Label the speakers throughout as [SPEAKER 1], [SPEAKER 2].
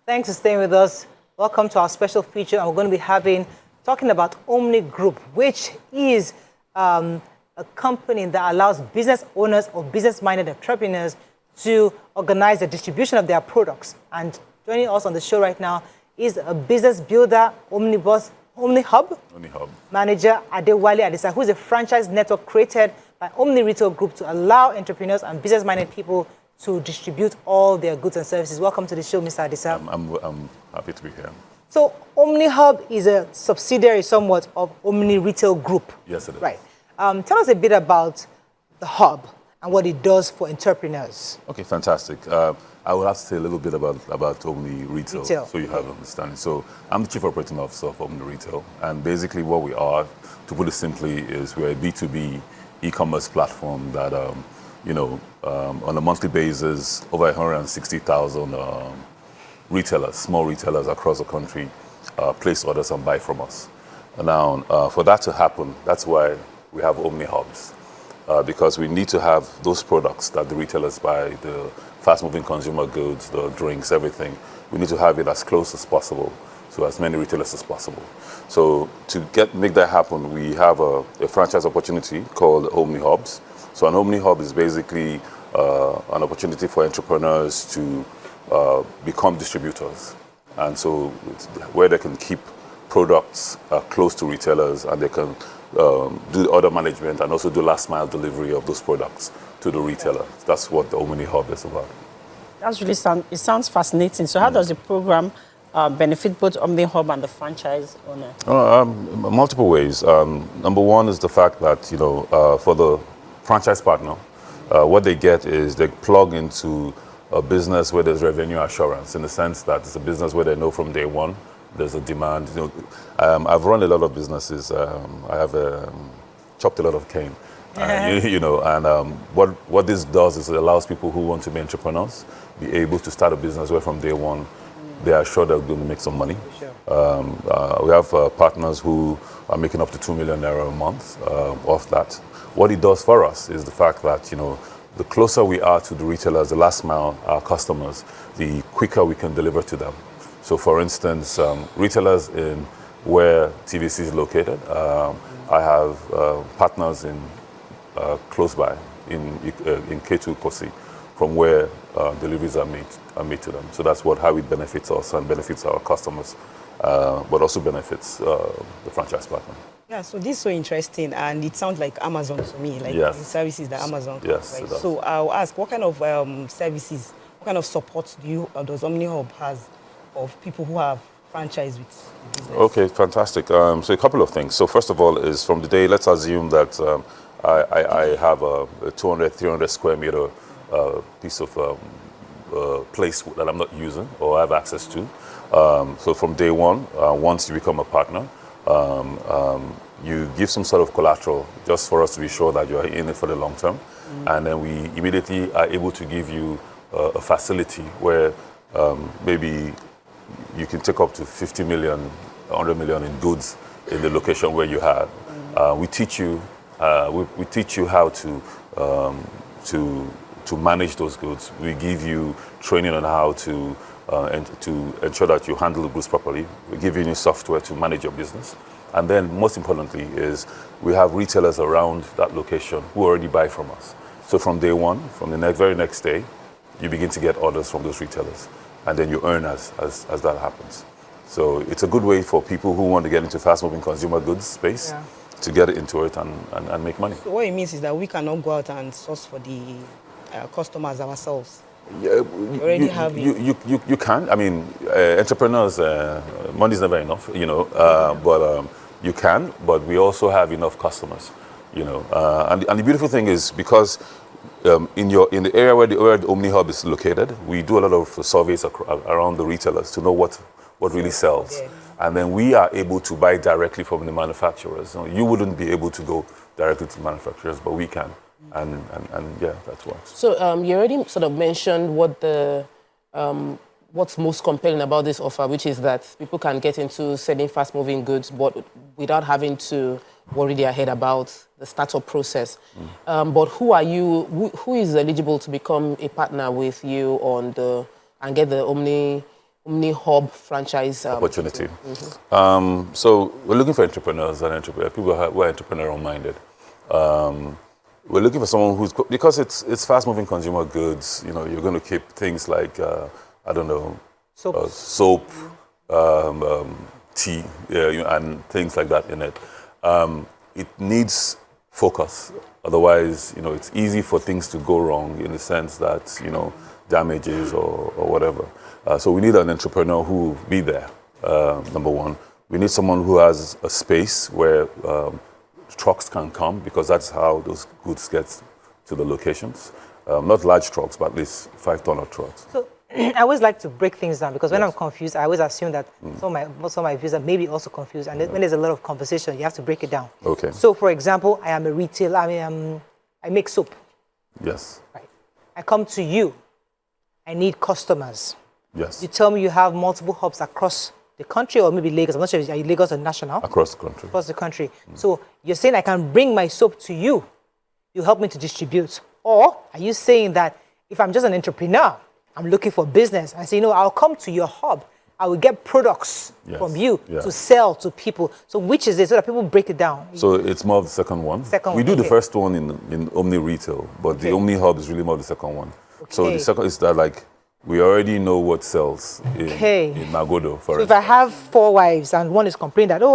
[SPEAKER 1] Thanks for staying with us. Welcome to our special feature, and we're going to be talking about Omni Group, which is a company that allows business owners or business-minded entrepreneurs to organize the distribution of their products. And joining us on the show right now is a business builder, Omnihub manager, Adewale Adisa, who is a franchise network created by Omni Retail Group to allow entrepreneurs and business-minded people to distribute all their goods and services. Welcome to the show, Mr. Adisa.
[SPEAKER 2] I'm happy to be here.
[SPEAKER 1] So Omnihub is a subsidiary somewhat of Omni Retail Group.
[SPEAKER 2] Yes, it is.
[SPEAKER 1] Right. Tell us a bit about the hub and what it does for entrepreneurs.
[SPEAKER 2] Okay, fantastic. I will have to say a little bit about Omni Retail, so you have an understanding. So I'm the Chief Operating Officer of Omni Retail, and basically what we are, to put it simply, is we're a B2B e-commerce platform that, on a monthly basis, over 160,000 retailers, small retailers across the country, place orders and buy from us. And now, for that to happen, that's why we have Omnihubs. Because we need to have those products that the retailers buy, the fast-moving consumer goods, the drinks, everything. We need to have it as close as possible to as many retailers as possible. So to make that happen, we have a franchise opportunity called Omnihubs. So an Omnihub is basically an opportunity for entrepreneurs to become distributors. And so it's where they can keep products close to retailers, and they can do order management and also do last mile delivery of those products to the retailer. That's what the Omnihub is about.
[SPEAKER 3] That's really it sounds fascinating. So how does the program benefit both Omnihub and the franchise owner?
[SPEAKER 2] Multiple ways. Number one is the fact that, for the franchise partner, what they get is they plug into a business where there's revenue assurance, in the sense that it's a business where they know from day one there's a demand. I've run a lot of businesses. I have chopped a lot of cane. What this does is it allows people who want to be entrepreneurs be able to start a business where from day one they are sure they're going to make some money. Sure. We have partners who are making up to 2 million naira a month off that. What it does for us is the fact that, the closer we are to the retailers, the last mile, our customers, the quicker we can deliver to them. So, for instance, retailers in where TVC is located, I have partners in close by in K2 Kosi, from where deliveries are made to them. So that's how it benefits us and benefits our customers, but also benefits the franchise partner.
[SPEAKER 3] Yeah, so this is so interesting, and it sounds like Amazon to me, like
[SPEAKER 2] yes.
[SPEAKER 3] the services that Amazon
[SPEAKER 2] yes,
[SPEAKER 3] provides. So I'll ask, what kind of services, what kind of support does Omnihub has of people who have franchise with business? Okay,
[SPEAKER 2] fantastic. So a couple of things. So first of all is from the day, let's assume that I have a 200, 300 square meter piece of place that I'm not using or I have access to. So from day one, once you become a partner, you give some sort of collateral just for us to be sure that you are in it for the long term. And then we immediately are able to give you a facility where maybe you can take up to 50 million, 100 million in goods in the location where you have. We teach you how to manage those goods. We give you training on how to ensure that you handle the goods properly. We give you new software to manage your business. And then most importantly is we have retailers around that location who already buy from us. So from day one, from the very next day, you begin to get orders from those retailers. And then you earn as that happens. So it's a good way for people who want to get into fast-moving consumer goods space to get into it and make money.
[SPEAKER 3] So what it means is that we cannot go out and source for the customers ourselves.
[SPEAKER 2] Yeah, you can. I mean, entrepreneurs, money is never enough, but you can. But we also have enough customers, And the beautiful thing is because in the area where the Omnihub is located, we do a lot of surveys around the retailers to know what really sells. And then we are able to buy directly from the manufacturers. You wouldn't be able to go directly to the manufacturers, but we can. And yeah, that works.
[SPEAKER 4] So you already sort of mentioned what's most compelling about this offer, which is that people can get into selling fast-moving goods, but without having to worry their head about the startup process. But who are you? Who is eligible to become a partner with you and get the Omni Omnihub franchise
[SPEAKER 2] opportunity. So we're looking for entrepreneurs and people who are entrepreneurial-minded. We're looking for someone who's, because it's fast-moving consumer goods. You know, you're going to keep things like soap, tea, and things like that in it. It needs focus. Otherwise, it's easy for things to go wrong in the sense that, damages or whatever. So we need an entrepreneur who will be there, number one. We need someone who has a space where trucks can come, because that's how those goods get to the locations. Not large trucks, but at least 5-tonner trucks.
[SPEAKER 1] So I always like to break things down, because when I'm confused, I always assume that some of my viewers are maybe also confused. And when there's a lot of conversation, you have to break it down.
[SPEAKER 2] Okay.
[SPEAKER 1] So, for example, I am a retailer. I make soap.
[SPEAKER 2] Yes.
[SPEAKER 1] Right. I come to you. I need customers.
[SPEAKER 2] Yes.
[SPEAKER 1] You tell me you have multiple hubs across the country, or maybe Lagos. I'm not sure if it's Lagos or national.
[SPEAKER 2] Across the country.
[SPEAKER 1] Across the country. So you're saying I can bring my soap to you. You help me to distribute. Or are you saying that if I'm just an entrepreneur, I'm looking for business, I say, I'll come to your hub. I will get products from you to sell to people. So which is it, so that people break it down? So
[SPEAKER 2] it's more of the second one. We do the first one in Omni Retail, but the Omni Hub is really more the second one. So the second is that, we already know what sells in Magodo, for
[SPEAKER 1] instance. If I have 4 wives and one is complaining that, you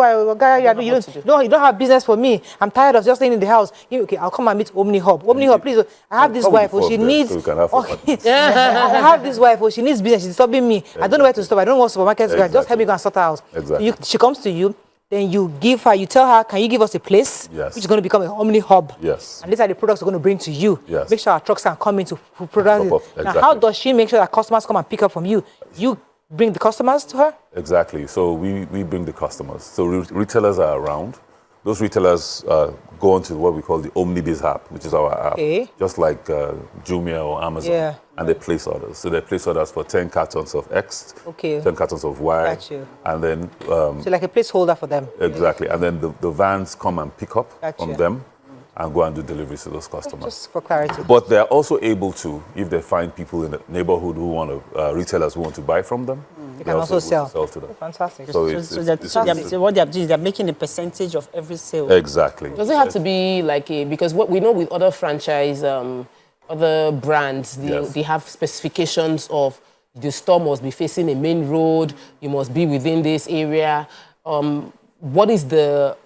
[SPEAKER 1] don't have business for me. I'm tired of just staying in the house. Okay, I'll come and meet Omnihub. Omnihub, please. I have this wife, she needs. I have this wife, she needs business. She's disturbing me. I don't know where to stop. I don't know what supermarkets to go. Just help me go and sort her out.
[SPEAKER 2] Exactly.
[SPEAKER 1] She comes to you. Then you tell her, can you give us a place?
[SPEAKER 2] Yes.
[SPEAKER 1] Which is going to become an Omnihub.
[SPEAKER 2] Yes.
[SPEAKER 1] And these are the products we're going to bring to you.
[SPEAKER 2] Yes.
[SPEAKER 1] Make sure our trucks can come into products.
[SPEAKER 2] Exactly.
[SPEAKER 1] Now, how does she make sure that customers come and pick up from you? You bring the customers to her?
[SPEAKER 2] Exactly. So we bring the customers. So retailers are around. Those retailers go onto what we call the Omnibiz app, which is our app. Just like Jumia or Amazon.
[SPEAKER 1] Yeah.
[SPEAKER 2] And they place orders. So they place orders for 10 cartons of X, 10 cartons of Y.
[SPEAKER 1] Got you.
[SPEAKER 2] And then...
[SPEAKER 1] so like a placeholder for them.
[SPEAKER 2] Exactly. And then the vans come and pick up from them and go and do deliveries to those customers.
[SPEAKER 1] Just for clarity.
[SPEAKER 2] But they're also able to, if they find people in the neighborhood who want to, retailers who want to buy from them,
[SPEAKER 1] they can also sell
[SPEAKER 2] to them.
[SPEAKER 1] Fantastic.
[SPEAKER 3] So what they're doing is they're making a percentage of every sale.
[SPEAKER 2] Exactly.
[SPEAKER 4] Does it have to be because what we know with other franchise, other brands, they have specifications of the store must be facing a main road, you must be within this area. What is the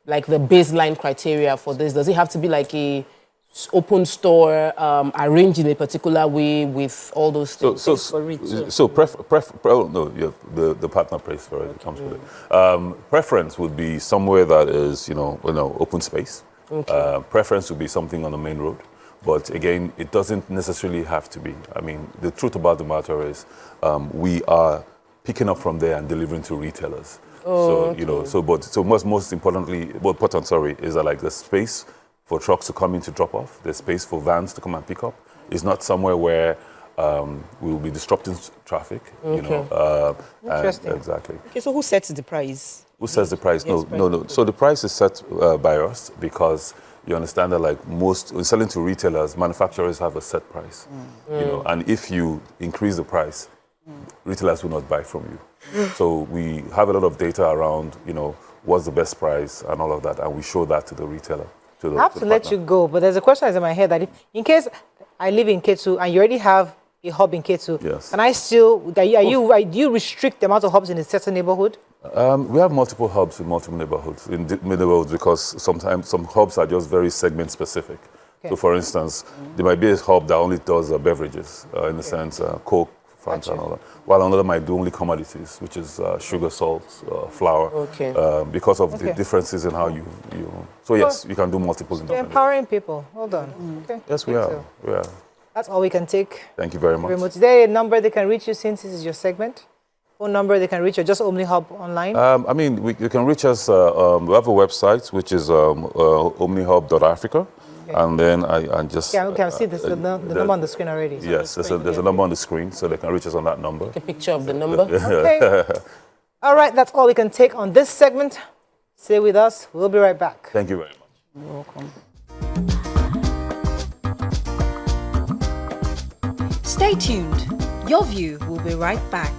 [SPEAKER 4] baseline criteria for this? Does it have to be like a open store, arranged in a particular way with all those things?
[SPEAKER 2] The partner price for it comes with it. Preference would be somewhere that is, open space.
[SPEAKER 4] Okay.
[SPEAKER 2] Preference would be something on the main road. But again, it doesn't necessarily have to be. I mean, the truth about the matter is we are picking up from there and delivering to retailers. Most importantly, is that the space for trucks to come in to drop off, the space for vans to come and pick up is not somewhere where we will be disrupting traffic.
[SPEAKER 1] Interesting.
[SPEAKER 2] Exactly.
[SPEAKER 3] Okay, so who sets the price?
[SPEAKER 2] Who sets the price? No. So the price is set by us because you understand that when selling to retailers, manufacturers have a set price. And if you increase the price, retailers will not buy from you. So we have a lot of data around, what's the best price and all of that, and we show that to the retailer. I
[SPEAKER 1] have to let you go, but there's a question that's in my head that in case I live in K2 and you already have a hub in K2, and I still, do you restrict the amount of hubs in a certain neighborhood?
[SPEAKER 2] We have multiple hubs in multiple neighborhoods, because sometimes some hubs are just very segment specific. Okay. So for instance, there might be a hub that only does beverages, in the sense Coke, Fanta and all that, while another might do only commodities, which is sugar, salt, flour, because of the differences in how you. So yes, you can do multiple.
[SPEAKER 1] You're empowering people. Hold on. Okay.
[SPEAKER 2] Yes, we are. We are.
[SPEAKER 1] That's all we can take.
[SPEAKER 2] Thank you very much.
[SPEAKER 1] Is there a number they can reach you since this is your segment? Phone number they can reach you, just Omnihub online?
[SPEAKER 2] You can reach us. We have a website, which is omnihub.africa. Okay. And then I just...
[SPEAKER 1] Yeah, we can see the number on the screen already. So
[SPEAKER 2] yes, there's a number on the screen, so they can reach us on that number.
[SPEAKER 4] Take a picture of the number.
[SPEAKER 1] Okay. All right, that's all we can take on this segment. Stay with us. We'll be right back.
[SPEAKER 2] Thank you very much.
[SPEAKER 3] You're welcome.
[SPEAKER 5] Stay tuned. Your View will be right back.